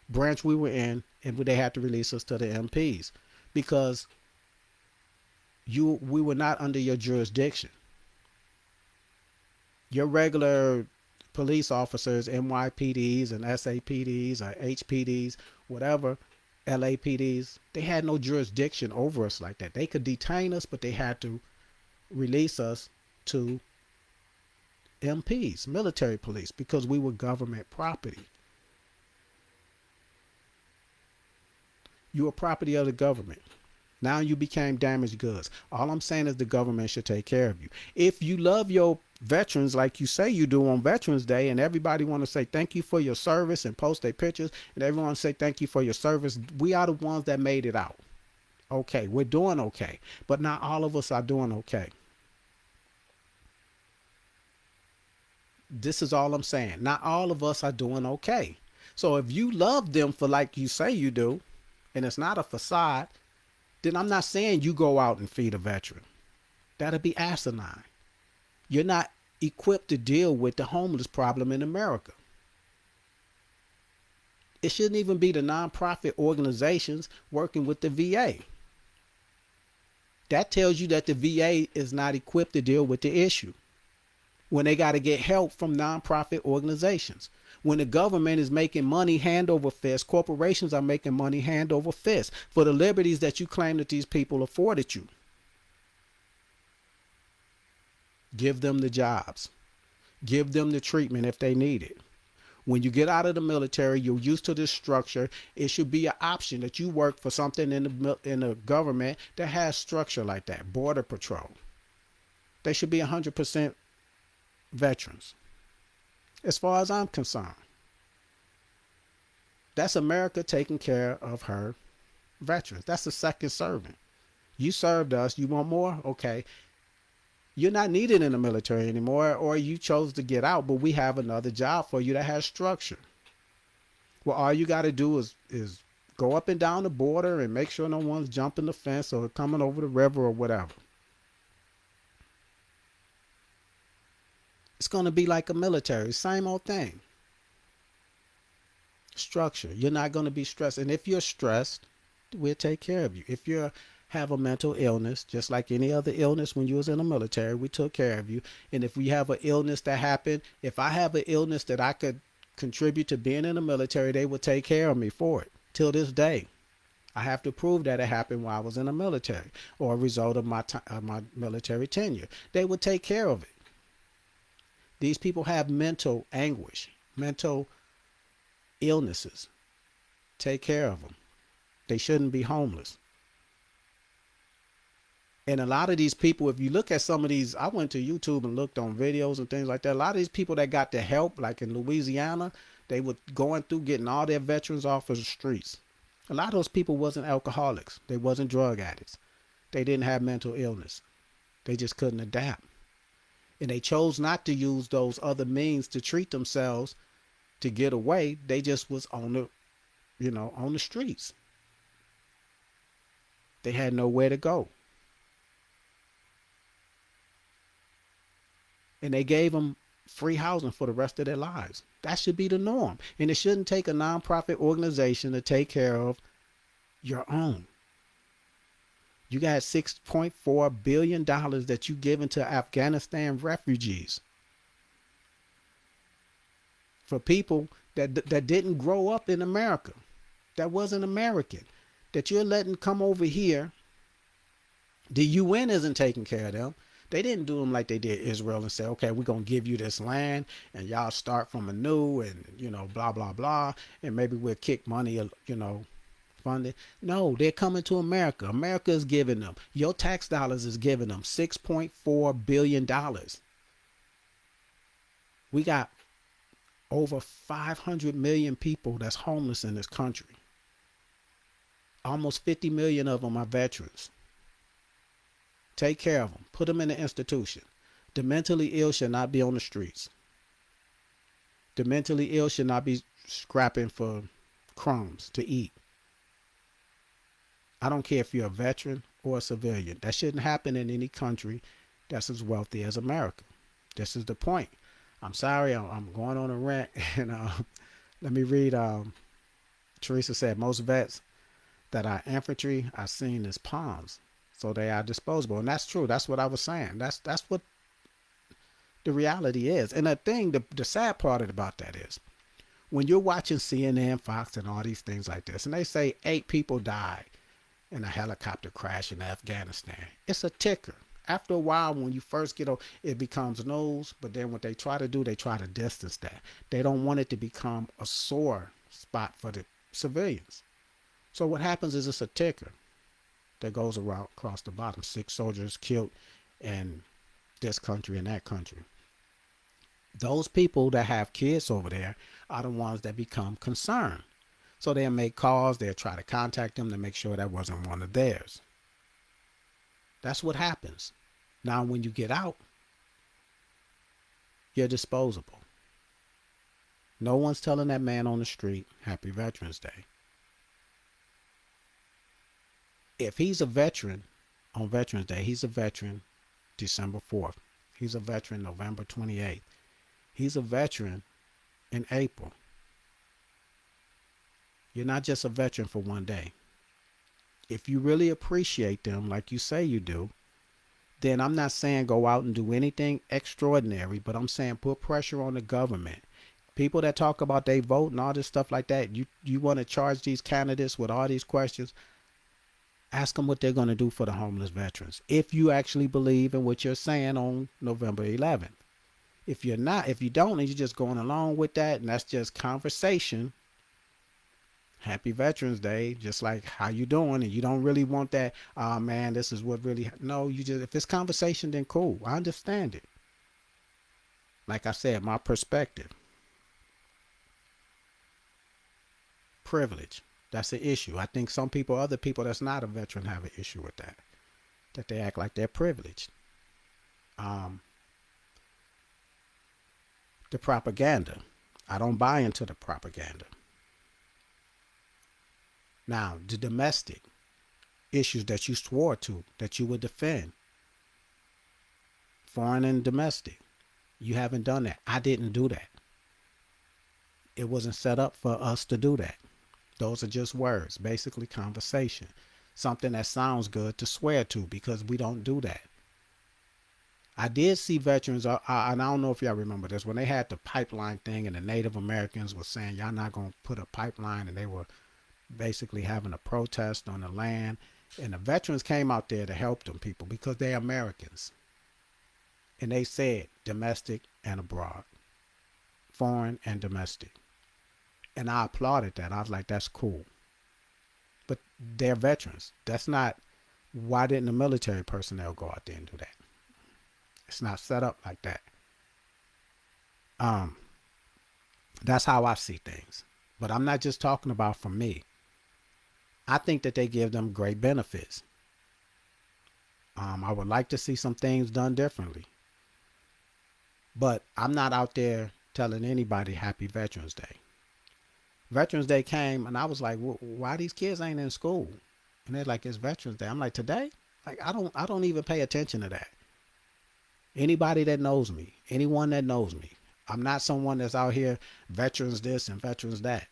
branch we were in, and they had to release us to the MPs because we were not under your jurisdiction. Your regular police officers, NYPDs and SAPDs or HPDs, whatever, LAPDs, they had no jurisdiction over us like that. They could detain us, but they had to release us to MPs, military police, because we were government property. You were property of the government. Now you became damaged goods. All I'm saying is the government should take care of you. If you love your veterans like you say you do on Veterans Day, and everybody want to say thank you for your service and post their pictures, and everyone say thank you for your service, we are the ones that made it out. Okay, we're doing okay, but not all of us are doing okay. This is all I'm saying. Not all of us are doing okay. So if you love them for like you say you do, and it's not a facade, then I'm not saying you go out and feed a veteran. That'll be asinine. You're not equipped to deal with the homeless problem in America. It shouldn't even be the nonprofit organizations working with the VA. That tells you that the VA is not equipped to deal with the issue. When they got to get help from nonprofit organizations. When the government is making money hand over fist, corporations are making money hand over fist for the liberties that you claim that these people afforded you. Give them the jobs. Give them the treatment if they need it. When you get out of the military, you're used to this structure. It should be an option that you work for something in the government that has structure like that. Border Patrol. They should be 100% veterans. As far as I'm concerned, that's America taking care of her veterans. That's the second servant. You served us. You want more? Okay. You're not needed in the military anymore, or you chose to get out, but we have another job for you that has structure. Well, all you got to do is go up and down the border and make sure no one's jumping the fence or coming over the river or whatever. It's going to be like a military, same old thing. Structure. You're not going to be stressed. And if you're stressed, we'll take care of you. If you have a mental illness, just like any other illness when you was in the military, we took care of you. And if we have an illness that happened, if I have an illness that I could contribute to being in the military, they would take care of me for it. Till this day, I have to prove that it happened while I was in the military or a result of my military tenure. They would take care of it. These people have mental anguish, mental illnesses. Take care of them. They shouldn't be homeless. And a lot of these people, if you look at some of these, I went to YouTube and looked on videos and things like that. A lot of these people that got the help, like in Louisiana, they were going through getting all their veterans off of the streets. A lot of those people wasn't alcoholics. They wasn't drug addicts. They didn't have mental illness. They just couldn't adapt. And they chose not to use those other means to treat themselves to get away. They just was on the streets. They had nowhere to go. And they gave them free housing for the rest of their lives. That should be the norm. And it shouldn't take a nonprofit organization to take care of your own. You got $6.4 billion that you given to Afghanistan refugees. For people that didn't grow up in America, that wasn't American, that you're letting come over here. The UN isn't taking care of them. They didn't do them like they did Israel and say, okay, we're going to give you this land and y'all start from anew and, blah, blah, blah. And maybe we'll kick money, funding. No, they're coming to America. America is giving them. Your tax dollars is giving them $6.4 billion. We got over 500 million people that's homeless in this country. Almost 50 million of them are veterans. Take care of them. Put them in an institution. The mentally ill should not be on the streets. The mentally ill should not be scrapping for crumbs to eat. I don't care if you're a veteran or a civilian. That shouldn't happen in any country that's as wealthy as America. This is the point. I'm sorry, I'm going on a rant. And let me read. Teresa said, most vets that are infantry are seen as pawns. So they are disposable. And that's true. That's what I was saying. That's what the reality is. And the sad part about that is when you're watching CNN, Fox, and all these things like this, and they say 8 people died in a helicopter crash in Afghanistan. It's a ticker. After a while, when you first get on, it becomes news. But then what they try to do, they try to distance that. They don't want it to become a sore spot for the civilians. So what happens is it's a ticker. that goes around across the bottom. 6 soldiers killed in this country and that country. Those people that have kids over there are the ones that become concerned. So they'll make calls, they'll try to contact them to make sure that wasn't one of theirs. That's what happens. Now, when you get out, you're disposable. No one's telling that man on the street, Happy Veterans Day. If he's a veteran on Veterans Day, he's a veteran December 4th. He's a veteran November 28th. He's a veteran in April. You're not just a veteran for one day. If you really appreciate them like you say you do, then I'm not saying go out and do anything extraordinary, but I'm saying put pressure on the government. People that talk about they vote and all this stuff like that, you want to charge these candidates with all these questions, ask them what they're going to do for the homeless veterans. If you actually believe in what you're saying on November 11th. If you're not, if you don't, and you're just going along with that, and that's just conversation, Happy Veterans Day, just like how you doing, and you don't really want that, oh man, this is what really, no, you just, if it's conversation, then cool, I understand it. Like I said, my perspective. Privilege, that's an issue. I think some people, other people that's not a veteran have an issue with that they act like they're privileged. The propaganda, I don't buy into the propaganda. Now, the domestic issues that you swore to, that you would defend, foreign and domestic, you haven't done that. I didn't do that. It wasn't set up for us to do that. Those are just words, basically conversation, something that sounds good to swear to, because we don't do that. I did see veterans, and I don't know if y'all remember this, when they had the pipeline thing and the Native Americans were saying, y'all not going to put a pipeline, and they were basically having a protest on the land, and the veterans came out there to help them people because they're Americans. And they said domestic and abroad, foreign and domestic. And I applauded that. I was like, that's cool. But they're veterans. That's not, why didn't the military personnel go out there and do that? It's not set up like that. That's how I see things. But I'm not just talking about for me. I think that they give them great benefits. I would like to see some things done differently. But I'm not out there telling anybody Happy Veterans Day. Veterans Day came and I was like, why these kids ain't in school? And they're like, it's Veterans Day. I'm like, today? Like, I don't even pay attention to that. Anybody that knows me, anyone that knows me, I'm not someone that's out here veterans this and veterans that.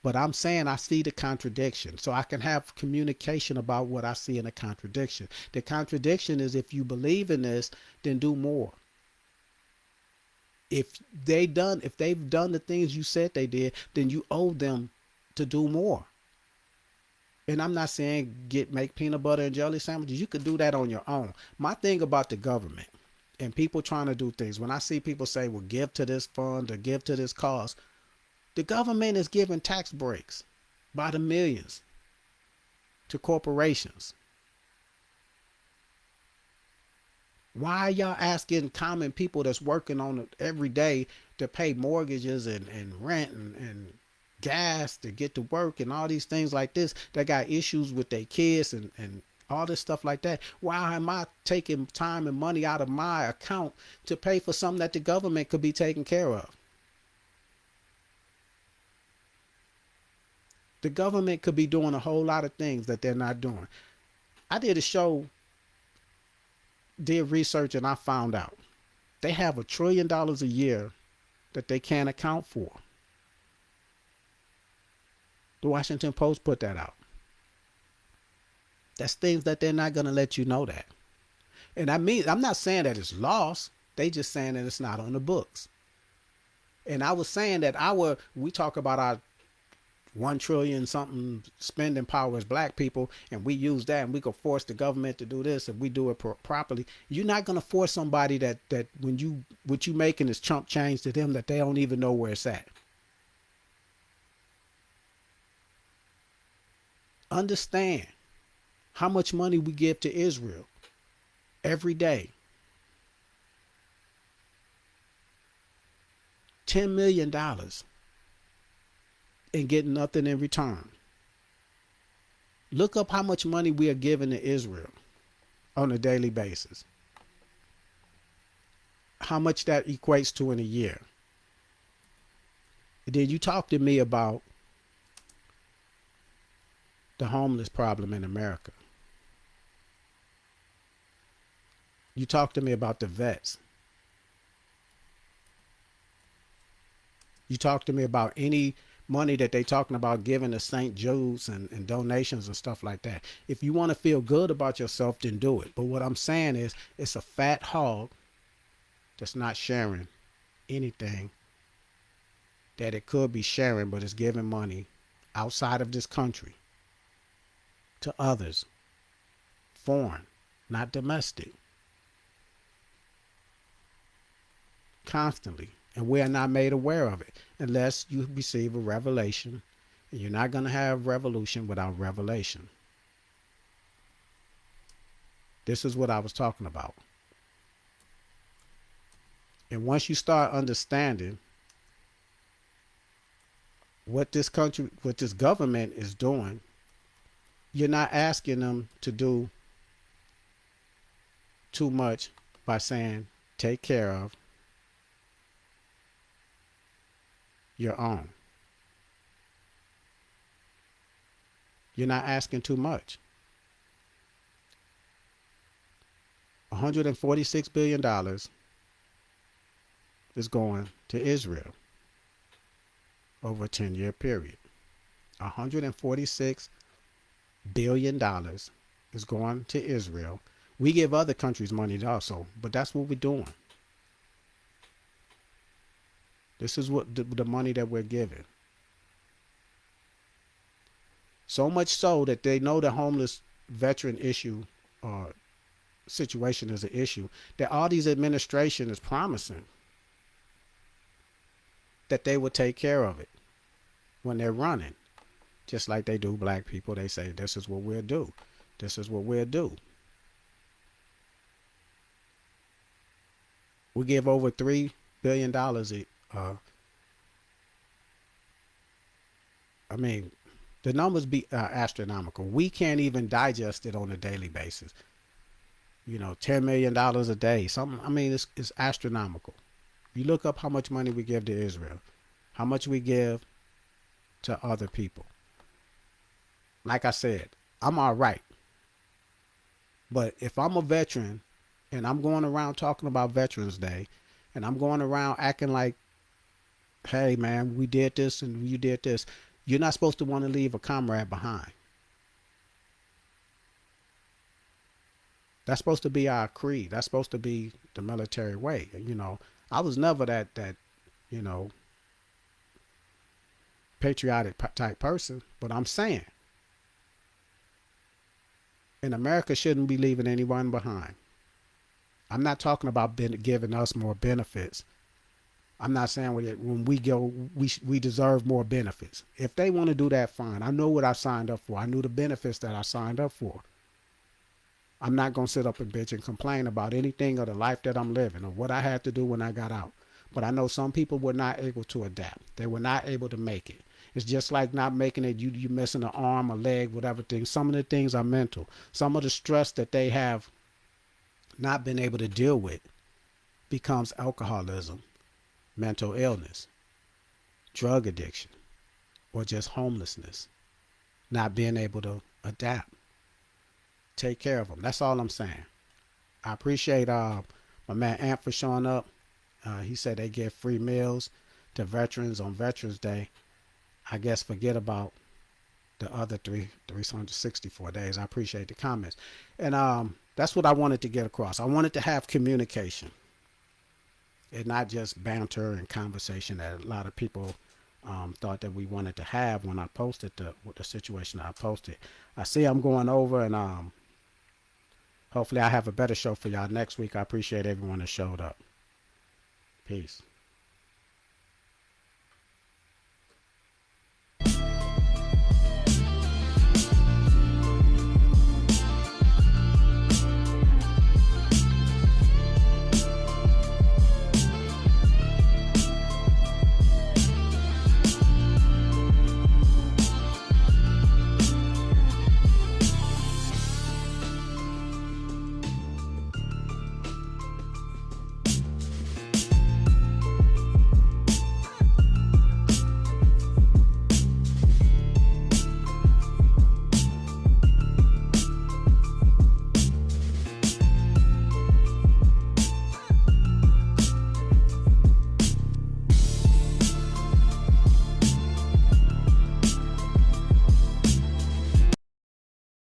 But I'm saying I see the contradiction, so I can have communication about what I see in a contradiction. The contradiction is, if you believe in this, then do more. If they've done the things you said they did, then you owe them to do more. And I'm not saying make peanut butter and jelly sandwiches. You could do that on your own. My thing about the government and people trying to do things, when I see people say, well, give to this fund or give to this cause, the government is giving tax breaks by the millions to corporations. Why are y'all asking common people that's working on it every day to pay mortgages and rent and gas to get to work and all these things like this, that got issues with their kids and all this stuff like that? Why am I taking time and money out of my account to pay for something that the government could be taking care of? The government could be doing a whole lot of things that they're not doing. I did a show, did research, and I found out they have $1 trillion a year that they can't account for. The Washington Post put that out. That's things that they're not going to let you know that. And I mean, I'm not saying that it's lost. They just saying that it's not on the books. And I was saying that we talk about our 1 trillion something spending power as black people, and we use that and we could force the government to do this if we do it properly. You're not going to force somebody that when what you making is chump change to them that they don't even know where it's at. Understand how much money we give to Israel every day. $10 million and get nothing in return. Look up how much money we are giving to Israel on a daily basis. How much that equates to in a year. And then you talk to me about the homeless problem in America. You talk to me about the vets. You talk to me about any money that they talking about giving to St. Jude's and donations and stuff like that. If you want to feel good about yourself, then do it. But what I'm saying is, it's a fat hog that's not sharing anything that it could be sharing, but it's giving money outside of this country to others, foreign, not domestic, constantly. And we are not made aware of it unless you receive a revelation. And you're not going to have revolution without revelation. This is what I was talking about. And once you start understanding what this country, what this government is doing, you're not asking them to do too much by saying, take care of your own. You're not asking too much. $146 billion is going to Israel over a 10-year period. $146 billion is going to Israel. We give other countries money also, but that's what we're doing. This is what the money that we're giving. So much so that they know the homeless veteran issue or situation is an issue, that all these administration is promising that they will take care of it when they're running. Just like they do black people. They say, this is what we'll do. This is what we'll do. We give over $3 billion I mean, the numbers be astronomical. We can't even digest it on a daily basis. You know, $10 million a day. Something. I mean, it's astronomical. You look up how much money we give to Israel, how much we give to other people. Like I said, I'm all right. But if I'm a veteran and I'm going around talking about Veterans Day and I'm going around acting like, hey, man, we did this and you did this, you're not supposed to want to leave a comrade behind. That's supposed to be our creed. That's supposed to be the military way. You know, I was never that you know, patriotic type person, but I'm saying in America shouldn't be leaving anyone behind. I'm not talking about giving us more benefits. I'm not saying when we go, we deserve more benefits. If they want to do that, fine. I know what I signed up for. I knew the benefits that I signed up for. I'm not going to sit up and bitch and complain about anything of the life that I'm living or what I had to do when I got out. But I know some people were not able to adapt. They were not able to make it. It's just like not making it, you missing an arm, a leg, whatever thing. Some of the things are mental. Some of the stress that they have not been able to deal with becomes alcoholism, mental illness, drug addiction, or just homelessness, not being able to adapt. Take care of them. That's all I'm saying. I appreciate my man Ant for showing up. He said they give free meals to veterans on Veterans Day. I guess forget about the other 364 days. I appreciate the comments. And that's what I wanted to get across. I wanted to have communication and not just banter and conversation that a lot of people thought that we wanted to have when I posted the situation I posted. I see I'm going over, and hopefully I have a better show for y'all next week. I appreciate everyone that showed up. Peace.